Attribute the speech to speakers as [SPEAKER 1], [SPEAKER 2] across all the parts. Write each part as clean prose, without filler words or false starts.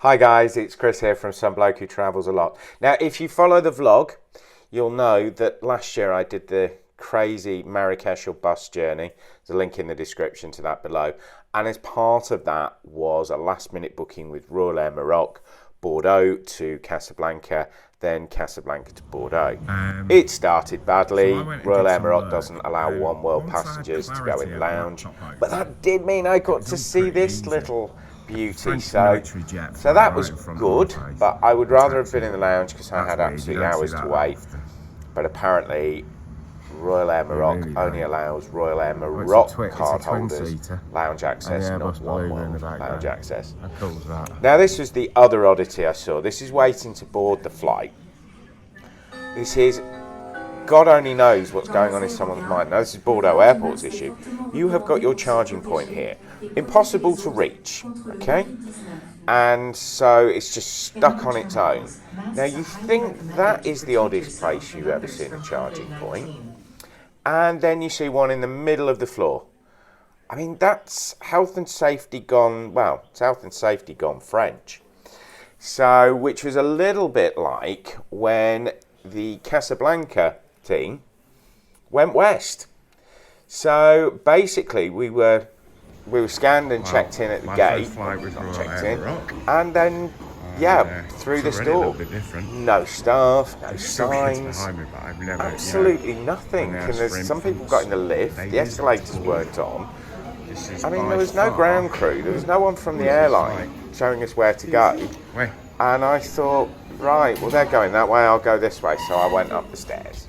[SPEAKER 1] Hi guys, it's Chris here from Some Bloke Who Travels a Lot. Now, if you follow the vlog, you'll know that last year I did the crazy Marrakech bus journey. There's a link in the description to that below. And as part of that was a last minute booking with Royal Air Maroc, Bordeaux to Casablanca, then Casablanca to Bordeaux. It started badly. Royal Air Maroc doesn't allow one world passengers to go in the lounge. But that did mean I got to see this little beauty, so that was good, but I would rather have been in the lounge because I had absolutely hours to wait. But apparently Royal Air Maroc only allows Royal Air Maroc card holders lounge access, not one world lounge access. Now this was the other oddity I saw. This is waiting to board the flight. This is, God only knows what's going on in someone's mind. Now this is Bordeaux Airport's issue. You have got your charging point here. Impossible to reach, okay? And so it's just stuck on its own. Now you think that is the oddest place you've ever seen a charging point. And then you see one in the middle of the floor. I mean, that's health and safety gone, well, it's health and safety gone French. So, which was a little bit like when the Casablanca team went west. So basically we were scanned and checked in at the gate, checked in, and then through this door. No staff, no signs, absolutely nothing. And there's some people got in the lift, the escalators weren't on. I mean, there was no ground crew, there was no one from the airline showing us where to go. And I thought, right, well they're going that way, I'll go this way. So I went up the stairs.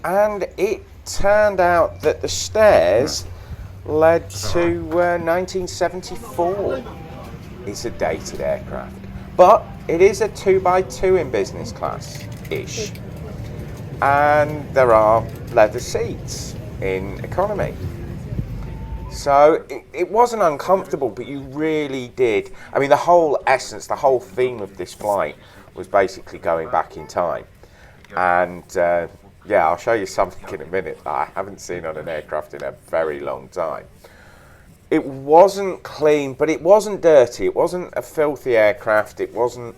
[SPEAKER 1] And it turned out that the stairs led to 1974. It's a dated aircraft, but it is a 2x2 in business class-ish. And there are leather seats in economy. So it wasn't uncomfortable, but you really did. I mean, the whole essence, the whole theme of this flight was basically going back in time. And yeah, I'll show you something in a minute that I haven't seen on an aircraft in a very long time. It wasn't clean, but it wasn't dirty. It wasn't a filthy aircraft. It wasn't,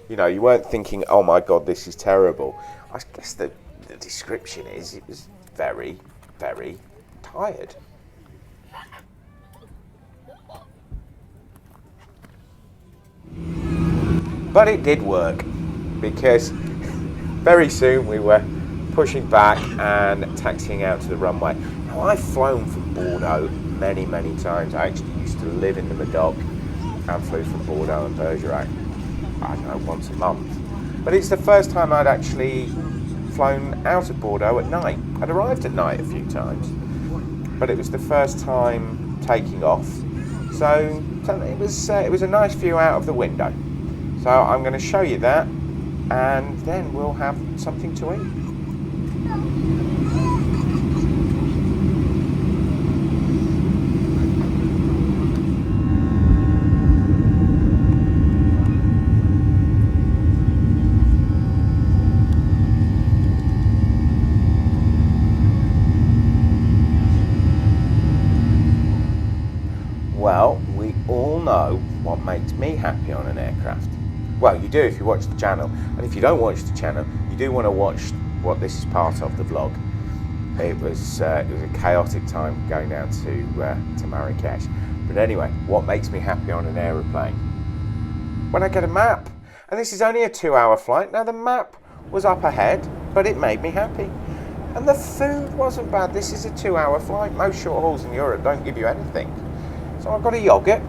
[SPEAKER 1] you know, you weren't thinking, oh my God, this is terrible. I guess the description is it was very, very tired. But it did work because very soon we were pushing back and taxiing out to the runway. Now, I've flown from Bordeaux many, many times. I actually used to live in the Medoc and flew from Bordeaux and Bergerac, I don't know, once a month. But it's the first time I'd actually flown out of Bordeaux at night. I'd arrived at night a few times, but it was the first time taking off. So it was a nice view out of the window. So I'm going to show you that, and then we'll have something to eat. Well, we all know what makes me happy on an aircraft. Well, you do if you watch the channel, and if you don't watch the channel, you do want to watch what this is part of the vlog. It was a chaotic time going down to Marrakech. But anyway, what makes me happy on an aeroplane? When I get a map, and this is only a 2-hour flight. Now the map was up ahead, but it made me happy. And the food wasn't bad. This is a 2-hour flight. Most short hauls in Europe don't give you anything. So I've got a yogurt,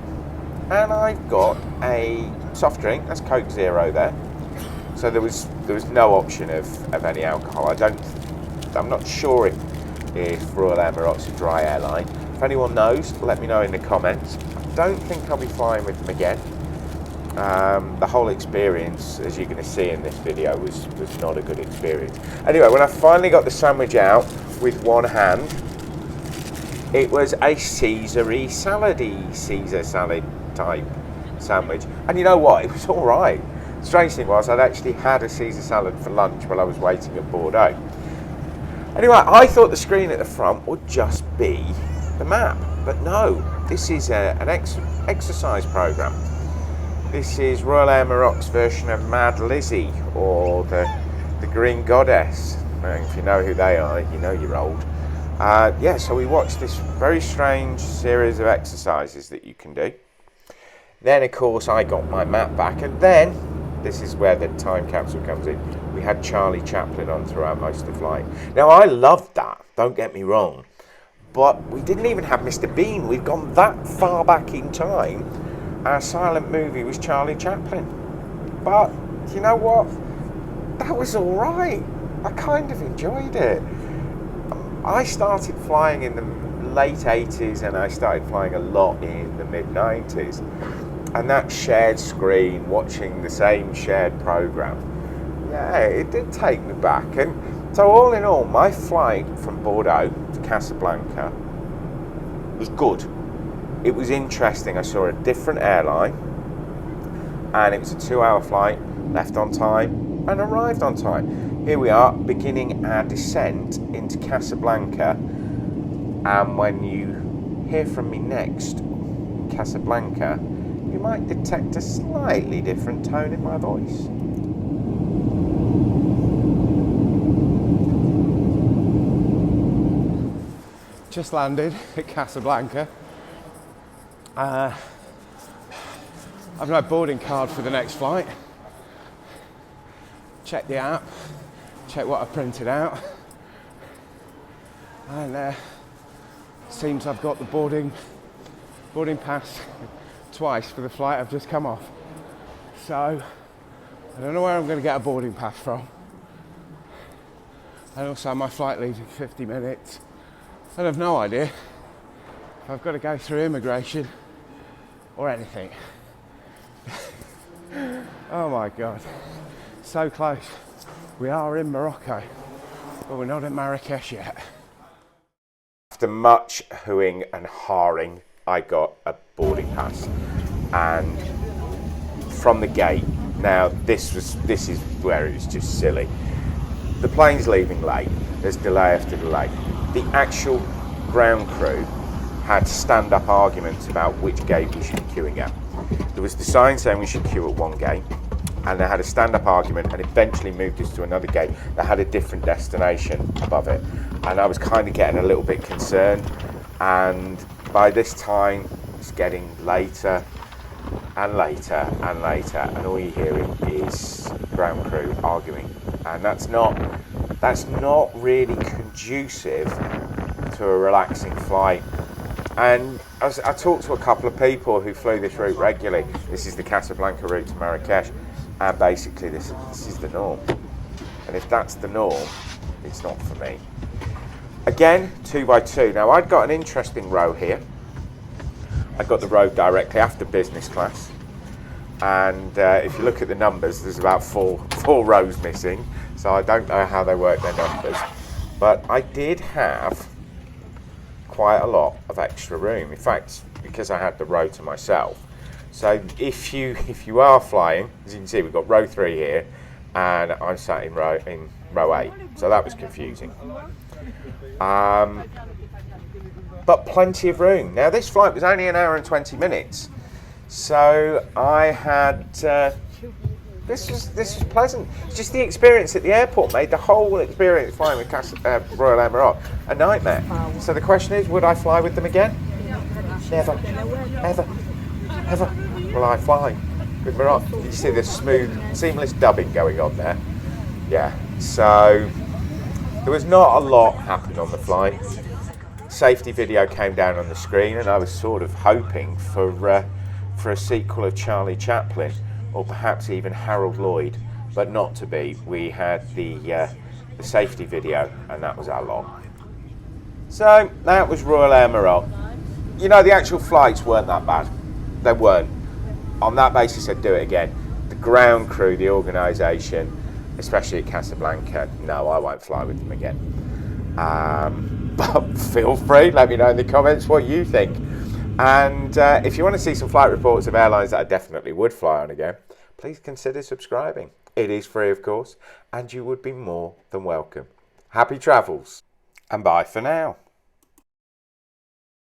[SPEAKER 1] and I've got a soft drink. That's Coke Zero there. So there was no option of any alcohol. I'm not sure if Royal Air Maroc's a dry airline. If anyone knows, let me know in the comments. I don't think I'll be flying with them again. The whole experience, as you're going to see in this video, was not a good experience. Anyway, when I finally got the sandwich out with one hand, it was a Caesar salad type sandwich. And you know what? It was all right. Strange thing was, I'd actually had a Caesar salad for lunch while I was waiting at Bordeaux. Anyway, I thought the screen at the front would just be the map, but no, this is an exercise program. This is Royal Air Maroc's version of Mad Lizzie, or the Green Goddess. If you know who they are, you know you're old. Yeah, so we watched this very strange series of exercises that you can do. Then, of course, I got my map back, and then, this is where the time capsule comes in, we had Charlie Chaplin on throughout most of the flight. Now, I loved that, don't get me wrong, but we didn't even have Mr. Bean. We've gone that far back in time. Our silent movie was Charlie Chaplin. But, you know what? That was all right. I kind of enjoyed it. I started flying in the late 80s, and I started flying a lot in the mid 90s. And that shared screen, watching the same shared program, yeah, it did take me back. And so all in all, my flight from Bordeaux to Casablanca was good. It was interesting. I saw a different airline, and it was a 2-hour flight, left on time and arrived on time. Here we are, beginning our descent into Casablanca, and when you hear from me next in Casablanca, you might detect a slightly different tone in my voice. Just landed at Casablanca. I've no boarding card for the next flight. Check the app, check what I printed out, and seems I've got the boarding pass twice for the flight I've just come off. So I don't know where I'm going to get a boarding pass from. And also my flight leaves in 50 minutes. And I've no idea if I've got to go through immigration or anything. Oh my God, so close. We are in Morocco, but we're not in Marrakech yet. After much hooing and hawing, I got a boarding pass, and from the gate, now this is where it was just silly. The plane's leaving late, there's delay after delay. The actual ground crew had stand-up arguments about which gate we should be queuing at. There was the sign saying we should queue at one gate, and they had a stand-up argument and eventually moved us to another gate that had a different destination above it. And I was kind of getting a little bit concerned, and by this time it's getting later and later and later, and all you're hearing is ground crew arguing, and that's not really conducive to a relaxing flight. And I talked to a couple of people who flew this route regularly. This is the Casablanca route to Marrakech, and basically this is the norm. And if that's the norm, it's not for me. Again, 2x2. Now I'd got an interesting row here. I got the row directly after business class, and if you look at the numbers, there's about four rows missing. So I don't know how they work their numbers, but I did have quite a lot of extra room. In fact, because I had the row to myself. So if you are flying, as you can see, we've got row 3 here, and I'm sat in row 8. So that was confusing. But plenty of room. Now this flight was only 1 hour and 20 minutes, so I had. This was pleasant. It's just the experience at the airport made the whole experience flying with Royal Air Maroc a nightmare. So the question is, would I fly with them again? Never, ever, ever will I fly with Maroc. You see the smooth, seamless dubbing going on there. Yeah. So there was not a lot happening on the flight. Safety video came down on the screen, and I was sort of hoping for a sequel of Charlie Chaplin, or perhaps even Harold Lloyd, but not to be. We had the safety video, and that was our lot. So that was Royal Air Maroc. You know, the actual flights weren't that bad. They weren't. On that basis, I'd do it again. The ground crew, the organisation, especially at Casablanca, no, I won't fly with them again. But feel free, let me know in the comments what you think. And if you want to see some flight reports of airlines that I definitely would fly on again, please consider subscribing. It is free, of course, and you would be more than welcome. Happy travels, and bye for now.